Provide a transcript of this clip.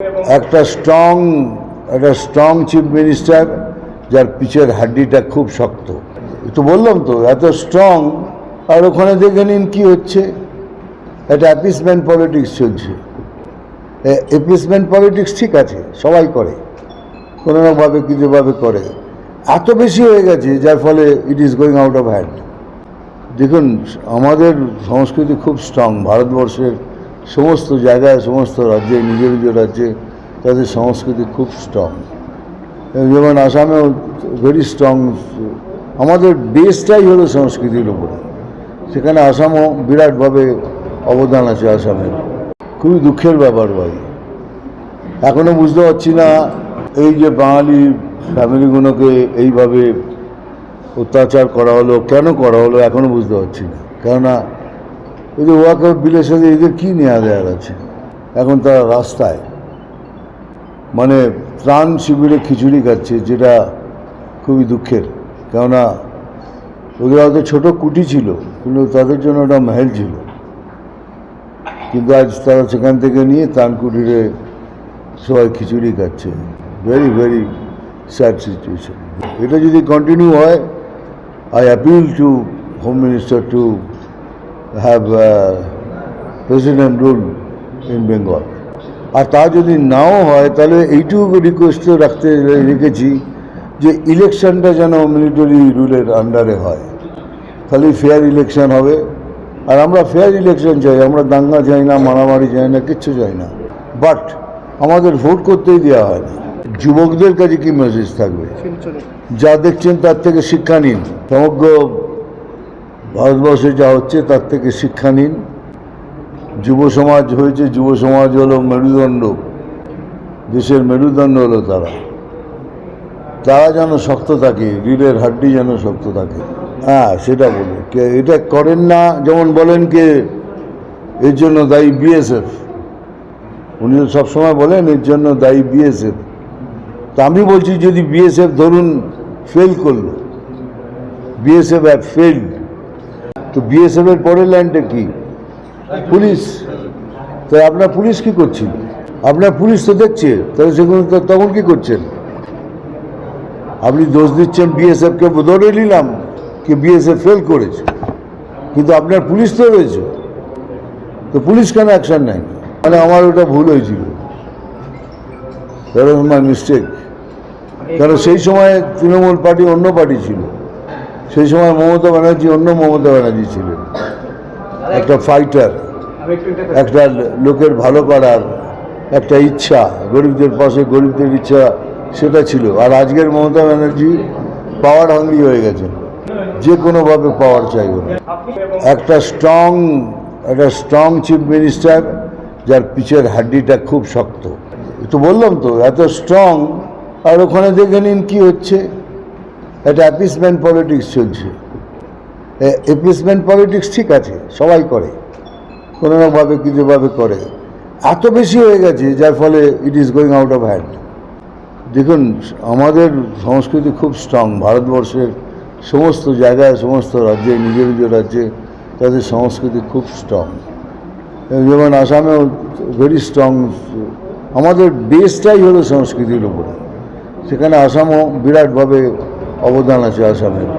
একটা strong chief minister যার পিছের হাড্ডিটা খুব শক্ত। তো বললাম তো এত স্ট্রং, আর ওখানে দেখে নিন কি হচ্ছে। একটা অ্যাপিসমেন্ট পলিটিক্স চলছে। অ্যাপিসমেন্ট পলিটিক্স ঠিক আছে, সবাই করে, কোনো নাভাবে কিছুভাবে করে। এত বেশি হয়ে গেছে যার ফলে it is going out of hand. দেখুন, আমাদের সংস্কৃতি খুব স্ট্রং। ভারতবর্ষের সমস্ত জায়গায়, সমস্ত রাজ্যে, নিজ রাজ্যে তাদের সংস্কৃতি খুব স্ট্রং। যেমন আসামেও ভেরি স্ট্রং। আমাদের বেসটাই হলো সংস্কৃতির উপরে। সেখানে আসামও বিরাটভাবে অবদান আছে আসামের। খুবই দুঃখের ব্যাপার ভাই। এখনও বুঝতে পারছি না এই যে বাঙালি ফ্যামিলিগুলোকে এইভাবে অত্যাচার করা হলো, কেন করা হলো এখনও বুঝতে পারছি না। কেননা এই যে ওয়াকআউট বিলের সাথে এদের কী নেওয়া দেওয়ার আছে। এখন তারা রাস্তায় মানে ত্রাণ শিবিরে খিচুড়ি খাচ্ছে, যেটা খুবই দুঃখের। কেননা ওদের হয়তো ছোটো কুটি ছিল, কিন্তু তাদের জন্য ওটা মহল ছিল। কিন্তু আজ তারা সেখান থেকে নিয়ে ত্রাণ কুটিরে সবাই খিচুড়ি খাচ্ছে। Very very sad situation. এটা যদি কন্টিনিউ হয়, I appeal to home minister to have president rule in Bengal. আর তা যদি নাও হয় তাহলে এইটুকু রিকোয়েস্টও রেখেছি যে ইলেকশনটা যেন মিলিটারি রুলের আন্ডারে হয়, তাহলে ফেয়ার ইলেকশন হবে। আর আমরা ফেয়ার ইলেকশন চাই, আমরা দাঙ্গা চাই না, মারামারি চাই না, কিচ্ছু চাই না। বাট আমাদের ভোট করতেই দেওয়া হয় না। যুবকদের কাছে কি মেসেজ থাকবে? যা দেখছেন তার থেকে শিক্ষা নিন। সমগ্র ভারতবর্ষে যা হচ্ছে তার থেকে শিক্ষা নিন। যুব সমাজ হয়েছে, যুব সমাজ হলো মেরুদণ্ড, দেশের মেরুদণ্ড হলো তারা। তারা যেন শক্ত থাকে, রিলের হাড্ডি যেন শক্ত থাকে। হ্যাঁ, সেটা বলে এটা করেন না। যেমন বলেন কে এর জন্য দায়ী বিএসএফ, উনি তো সবসময় বলেন এর জন্য দায়ী বিএসএফ। তা আমি বলছি, যদি বিএসএফ ধরুন ফেল করলো, বিএসএফ হ্যাভ ফেলড, তো বিএসএফ এর পরের লাইনটা কি? পুলিশ। তাই আপনার পুলিশ কি করছিল? আপনার পুলিশ তো দেখছে, তাহলে সেগুলো তখন কি করছেন? আপনি দোষ দিচ্ছেন বিএসএফকে, ধরে নিলাম কি বিএসএফ ফেল করেছে, কিন্তু আপনার পুলিশ তো রয়েছে, তো পুলিশ কেন অ্যাকশন নেয়নি? মানে আমার ওটা ভুল হয়েছিল, দ্যাট ওয়াজ মাই মিস্টেক। কারণ সেই সময় তৃণমূল পার্টি অন্য পার্টি ছিল, সেই সময় মমতা ব্যানার্জি অন্য মমতা ব্যানার্জি ছিলেন। একটা ফাইটার, একটা লোকের ভালো করার একটা ইচ্ছা, গরিবদের পাশে গরিবদের ইচ্ছা, সেটা ছিল। আর আজকের মমতা ব্যানার্জি পাওয়ার হাঙ্গরি হয়ে গেছেন, যে কোনোভাবে পাওয়ার চাইবেন। একটা স্ট্রং চিফ মিনিস্টার যার পিছের হাড্ডিটা খুব শক্ত। তো বললাম তো এত স্ট্রং, আর ওখানে দেখে নিন কি হচ্ছে। একটা অ্যাপিসমেন্ট পলিটিক্স চলছে। অ্যাপিসমেন্ট পলিটিক্স ঠিক আছে, সবাই করে, কোনো নাভাবে কিছুভাবে করে। এত বেশি হয়ে গেছে যার ফলে it is going out of hand. দেখুন, আমাদের সংস্কৃতি খুব স্ট্রং। ভারতবর্ষের সমস্ত জায়গায়, সমস্ত রাজ্যে, নিজ রাজ্যে তাদের সংস্কৃতি খুব স্ট্রং। যেমন আসামেও ভেরি স্ট্রং। আমাদের বেসটাই হলো সংস্কৃতির উপরে। সেখানে আসামও বিরাটভাবে অবদান আছে আসামের।